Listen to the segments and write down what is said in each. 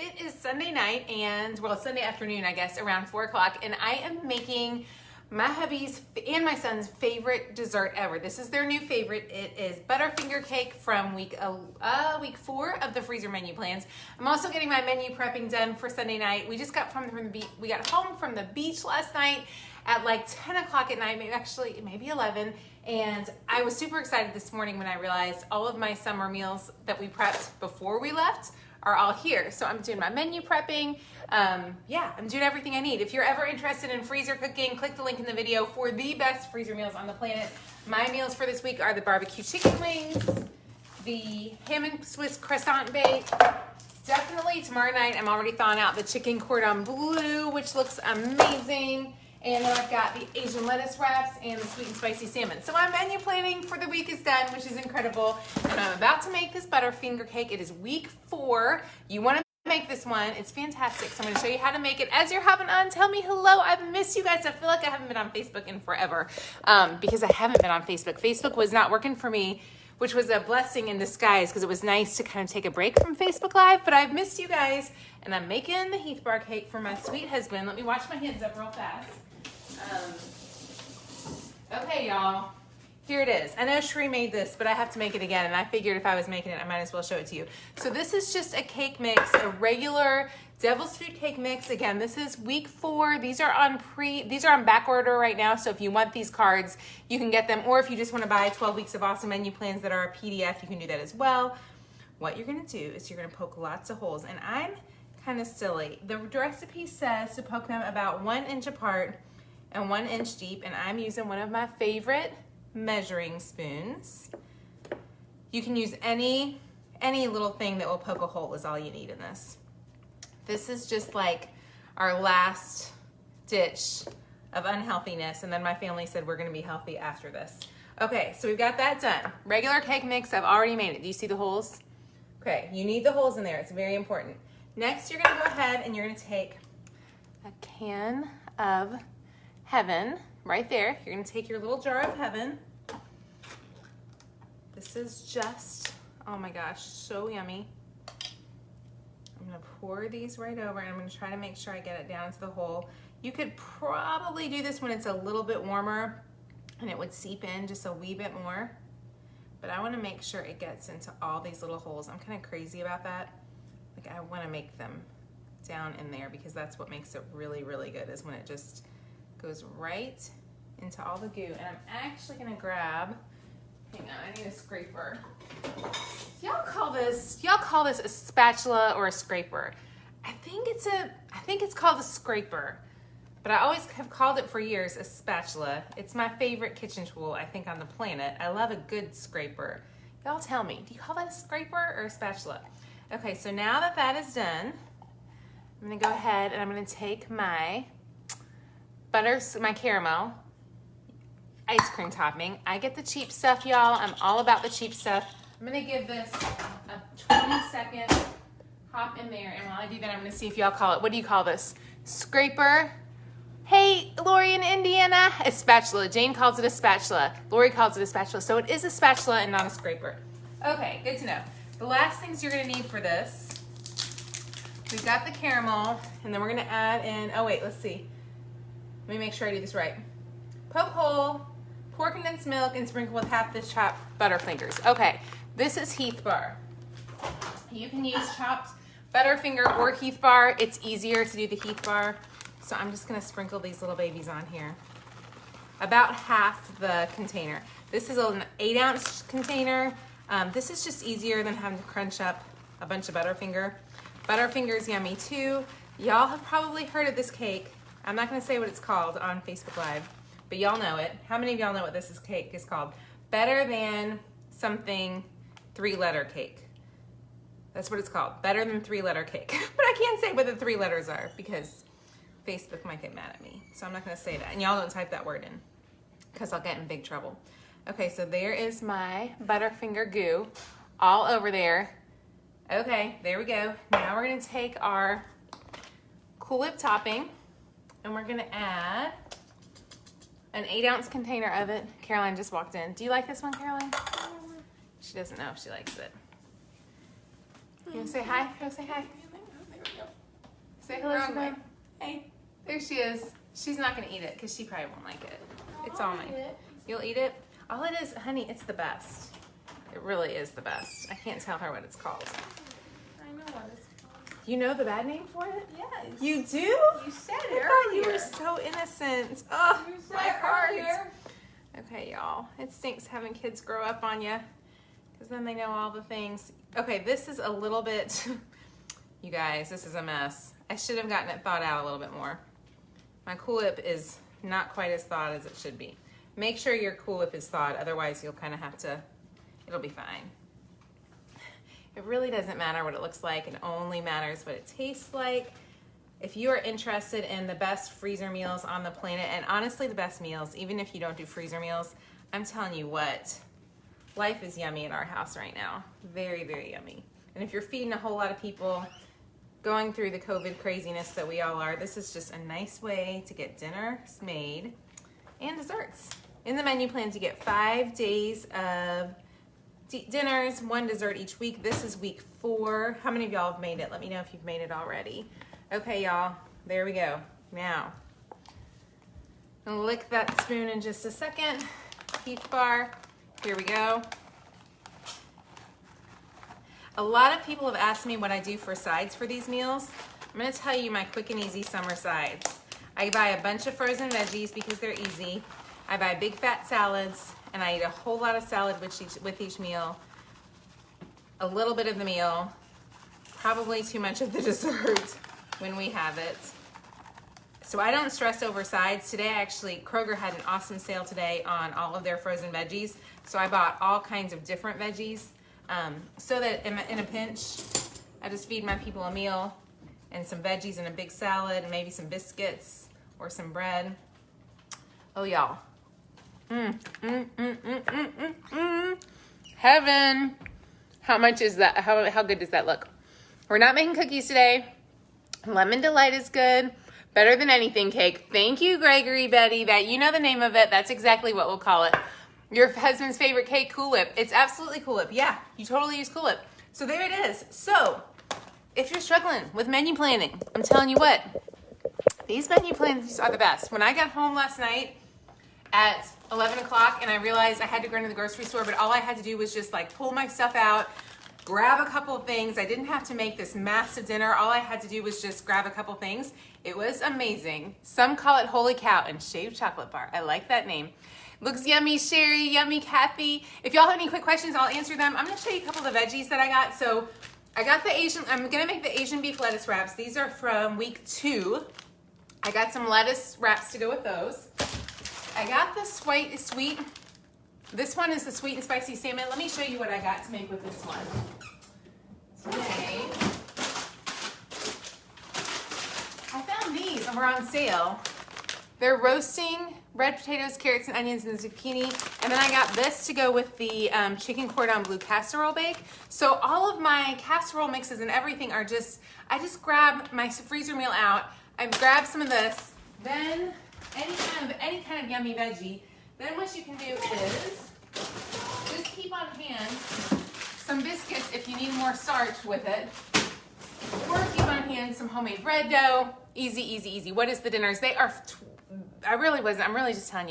It is Sunday night and, well, Sunday afternoon, I guess, around 4 o'clock, and I am making my hubby's and my son's favorite dessert ever. This is their new favorite. It is Butterfinger Cake from week 4 of the freezer menu plans. I'm also getting my menu prepping done for Sunday night. We just got we got home from the beach last night at like 10 o'clock at night, maybe 11. And I was super excited this morning when I realized all of my summer meals that we prepped before we left are all here. So I'm doing my menu prepping. Yeah, I'm doing everything I need. If you're ever interested in freezer cooking, click the link in the video for the best freezer meals on the planet. My meals for this week are the barbecue chicken wings, the ham and Swiss croissant bake. Definitely tomorrow night, I'm already thawing out the chicken cordon bleu, which looks amazing. And then I've got the Asian lettuce wraps and the sweet and spicy salmon. So my menu planning for the week is done, which is incredible. And I'm about to make this Butterfinger cake. It is week 4. You want to make this one. It's fantastic. So I'm going to show you how to make it. As you're hopping on, tell me hello. I've missed you guys. I feel like I haven't been on Facebook in forever because I haven't been on Facebook. Facebook was not working for me, which was a blessing in disguise because it was nice to kind of take a break from Facebook Live. But I've missed you guys. And I'm making the Heath bar cake for my sweet husband. Let me wash my hands up real fast. Okay, y'all, here it is. I know Sheree made this, but I have to make it again, and I figured if I was making it, I might as well show it to you. So this is just a cake mix, a regular Devil's Food cake mix. Again, this is week 4. These are on back order right now, so if you want these cards, you can get them, or if you just want to buy 12 weeks of awesome menu plans that are a PDF, you can do that as well. What you're going to do is you're going to poke lots of holes, and I'm kind of silly. The recipe says to poke them about 1 inch apart and 1 inch deep, and I'm using one of my favorite measuring spoons. You can use any little thing that will poke a hole is all you need in this. This is just like our last ditch of unhealthiness, and then my family said we're gonna be healthy after this. Okay, so we've got that done. Regular cake mix, I've already made it. Do you see the holes? Okay, you need the holes in there, it's very important. Next, you're gonna go ahead and you're gonna take a can of Heaven, right there. You're gonna take your little jar of Heaven. This is just, oh my gosh, so yummy. I'm gonna pour these right over and I'm gonna try to make sure I get it down into the hole. You could probably do this when it's a little bit warmer and it would seep in just a wee bit more. But I wanna make sure it gets into all these little holes. I'm kind of crazy about that. Like I wanna make them down in there because that's what makes it really, really good is when it just goes right into all the goo. And I'm actually gonna grab, hang on, I need a scraper. Y'all call this a spatula or a scraper. I think it's called a scraper, but I always have called it for years a spatula. It's my favorite kitchen tool, I think, on the planet. I love a good scraper. Y'all tell me, do you call that a scraper or a spatula? Okay, so now that that is done, I'm gonna go ahead and I'm gonna take my caramel ice cream topping. I get the cheap stuff, y'all. I'm all about the cheap stuff. I'm gonna give this a 20-second hop in there, and while I do that, I'm gonna see if y'all call it, what do you call this? Scraper? Hey, Lori in Indiana, a spatula. Jane calls it a spatula. Lori calls it a spatula. So it is a spatula and not a scraper. Okay, good to know. The last things you're gonna need for this, we've got the caramel, and then we're gonna add in, oh wait, let's see. Let me make sure I do this right. Poke hole, pour condensed milk, and sprinkle with half this chopped Butterfingers. Okay, this is Heath bar. You can use chopped Butterfinger or Heath bar. It's easier to do the Heath bar. So I'm just gonna sprinkle these little babies on here. About half the container. This is an 8-ounce container. This is just easier than having to crunch up a bunch of Butterfinger. Butterfinger's yummy too. Y'all have probably heard of this cake. I'm not gonna say what it's called on Facebook Live, but y'all know it. How many of y'all know what this cake is called? Better than something 3-letter cake. That's what it's called, better than 3-letter cake. But I can't say what the 3 letters are because Facebook might get mad at me. So I'm not gonna say that. And y'all don't type that word in because I'll get in big trouble. Okay, so there is my Butterfinger goo all over there. Okay, there we go. Now we're gonna take our Cool Whip topping and we're gonna add an 8-ounce container of it. Caroline just walked in. Do you like this one, Caroline? She doesn't know if she likes it. You wanna say hi? Go say hi. Say hello to them. Hey, there she is. She's not gonna eat it because she probably won't like it. It's all mine. You'll eat it? All it is, honey, it's the best. It really is the best. I can't tell her what it's called. I know what it's called. You know the bad name for it? Yes. You do? You said it I thought earlier. you were so innocent. Oh, You said my it heart. earlier. Okay, y'all. It stinks having kids grow up on you because then they know all the things. Okay, this is a little bit, you guys, this is a mess. I should have gotten it thawed out a little bit more. My Cool Whip is not quite as thawed as it should be. Make sure your Cool Whip is thawed, otherwise you'll kind of have to, it'll be fine. It really doesn't matter what it looks like, it only matters what it tastes like. If you are interested in the best freezer meals on the planet, and honestly the best meals, even if you don't do freezer meals, I'm telling you what, life is yummy at our house right now. Very, very yummy. And if you're feeding a whole lot of people, going through the COVID craziness that we all are, this is just a nice way to get dinners made and desserts. In the menu plans, you get 5 days of dinners, 1 dessert each week. This is week 4. How many of y'all have made it? Let me know if you've made it already. Okay, y'all, there we go. Now, I'm gonna lick that spoon in just a second. Peach bar, here we go. A lot of people have asked me what I do for sides for these meals. I'm gonna tell you my quick and easy summer sides. I buy a bunch of frozen veggies because they're easy. I buy big fat salads, and I eat a whole lot of salad with each meal. A little bit of the meal, probably too much of the dessert when we have it. So I don't stress over sides. Today, actually, Kroger had an awesome sale today on all of their frozen veggies. So I bought all kinds of different veggies so that in a pinch, I just feed my people a meal and some veggies and a big salad and maybe some biscuits or some bread. Oh, y'all. Heaven. How much is that? How good does that look? We're not making cookies today. Lemon Delight is good. Better than anything cake. Thank you, Gregory Betty. That you know the name of it. That's exactly what we'll call it. Your husband's favorite cake, Cool Whip. It's absolutely Cool Whip. Yeah, you totally use Cool Whip. So there it is. So if you're struggling with menu planning, I'm telling you what, these menu plans are the best. When I got home last night at 11 o'clock and I realized I had to go into the grocery store, but all I had to do was just like pull my stuff out, grab a couple of things. I didn't have to make this massive dinner. All I had to do was just grab a couple things. It was amazing. Some call it Holy Cow and Shaved Chocolate Bar. I like that name. Looks yummy, Sherry, yummy, Kathy. If y'all have any quick questions, I'll answer them. I'm gonna show you a couple of the veggies that I got. So I got the I'm gonna make the Asian beef lettuce wraps. These are from week 2. I got some lettuce wraps to go with those. I got the sweet, this one is the sweet and spicy salmon. Let me show you what I got to make with this one. Today, I found these and we're on sale. They're roasting red potatoes, carrots, and onions, and zucchini. And then I got this to go with the chicken cordon bleu casserole bake. So all of my casserole mixes and everything are just, I just grab my freezer meal out. I grab some of this, then any kind of yummy veggie. Then what you can do is just keep on hand some biscuits if you need more starch with it. Or keep on hand some homemade bread dough. Easy, easy, easy. What is the dinners? They are, I'm really just telling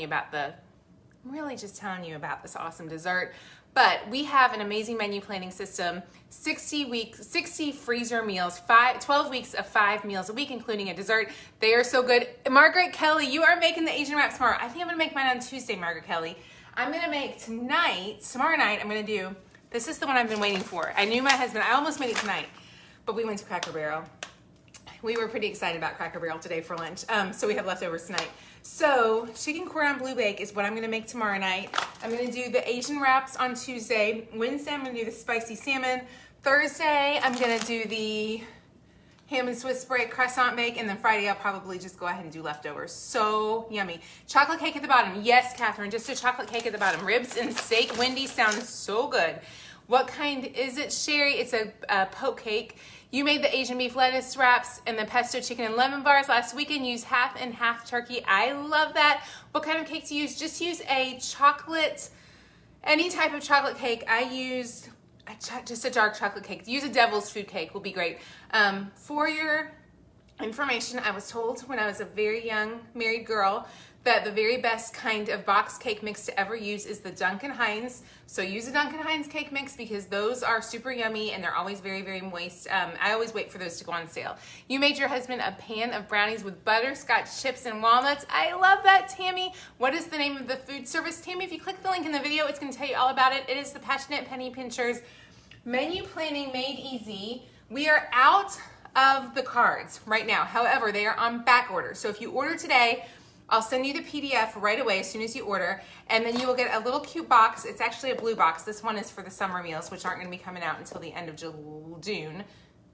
you about this awesome dessert. But we have an amazing menu planning system, 60 freezer meals, 12 weeks of 5 meals a week, including a dessert. They are so good. Margaret Kelly, you are making the Asian wrap tomorrow. I think I'm gonna make mine on Tuesday, Margaret Kelly. I'm gonna make tomorrow night, I'm gonna do, this is the one I've been waiting for. I knew my husband, I almost made it tonight, but we went to Cracker Barrel. We were pretty excited about Cracker Barrel today for lunch, so we have leftovers tonight. So chicken cordon bleu bake is what I'm gonna make tomorrow night. I'm gonna do the Asian wraps on Tuesday. Wednesday, I'm gonna do the spicy salmon. Thursday, I'm gonna do the ham and Swiss bread croissant bake, and then Friday, I'll probably just go ahead and do leftovers. So yummy. Chocolate cake at the bottom. Yes, Catherine, just a chocolate cake at the bottom. Ribs and steak. Wendy sounds so good. What kind is it, Sherry? It's a poke cake. You made the Asian beef lettuce wraps and the pesto chicken and lemon bars last weekend. Use half and half turkey. I love that. What kind of cake to use? Just use a chocolate, any type of chocolate cake. I used just a dark chocolate cake. Use a devil's food cake will be great. For your information. I was told when I was a very young married girl that the very best kind of box cake mix to ever use is the Duncan Hines. So use a Duncan Hines cake mix because those are super yummy and they're always very, very moist. I always wait for those to go on sale. You made your husband a pan of brownies with butterscotch chips and walnuts. I love that, Tammy. What is the name of the food service? Tammy, if you click the link in the video, it's gonna tell you all about it. It is the Passionate Penny Pinchers Menu Planning Made Easy. We are out of the cards right now. However, they are on back order. So if you order today, I'll send you the PDF right away as soon as you order, and then you will get a little cute box. It's actually a blue box. This one is for the summer meals, which aren't going to be coming out until the end of June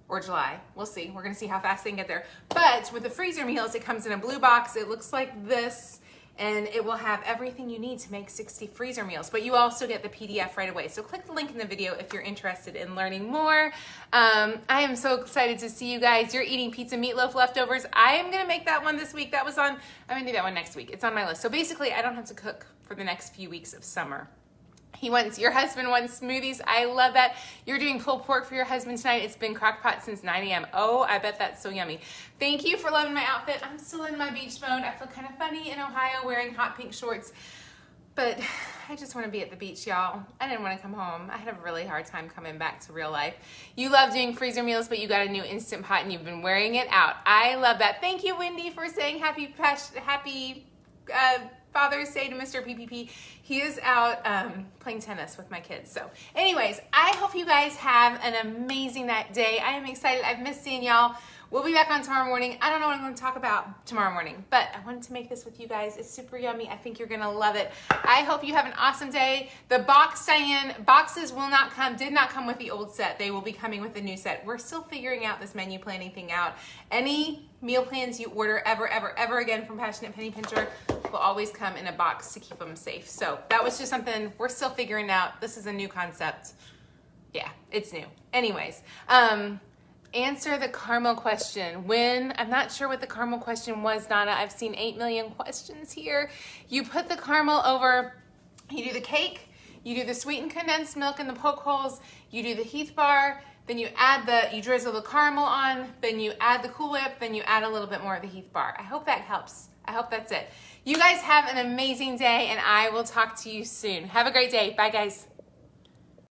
or July. We'll see. We're going to see how fast they can get there. But with the freezer meals, it comes in a blue box. It looks like this, and it will have everything you need to make 60 freezer meals. But you also get the PDF right away. So click the link in the video if you're interested in learning more. I am so excited to see you guys. You're eating pizza meatloaf leftovers. I am gonna make that one this week. I'm gonna do that one next week. It's on my list. So basically, I don't have to cook for the next few weeks of summer. Your husband wants smoothies. I love that. You're doing pulled pork for your husband tonight. It's been crock pot since 9 a.m. Oh, I bet that's so yummy. Thank you for loving my outfit. I'm still in my beach mode. I feel kind of funny in Ohio wearing hot pink shorts, but I just want to be at the beach, y'all. I didn't want to come home. I had a really hard time coming back to real life. You love doing freezer meals, but you got a new Instant Pot and you've been wearing it out. I love that. Thank you, Wendy, for saying happy Father's Day to Mr. PPP. He is out playing tennis with my kids. So anyways, I hope you guys have an amazing day. I am excited. I've missed seeing y'all. We'll be back on tomorrow morning. I don't know what I'm going to talk about tomorrow morning, but I wanted to make this with you guys. It's super yummy. I think you're going to love it. I hope you have an awesome day. The box, Diane, boxes did not come with the old set. They will be coming with the new set. We're still figuring out this menu planning thing out. Any meal plans you order ever again from Passionate Penny Pincher will always come in a box to keep them safe. So that was just something we're still figuring out. This is a new concept. Yeah, it's new. Anyways, answer the caramel question. I'm not sure what the caramel question was, Donna. I've seen 8 million questions here. You put the caramel over, you do the cake, you do the sweetened condensed milk in the poke holes, you do the Heath bar, then you drizzle the caramel on, then you add the Cool Whip, then you add a little bit more of the Heath bar. I hope that helps. I hope that's it. You guys have an amazing day, and I will talk to you soon. Have a great day. Bye, guys.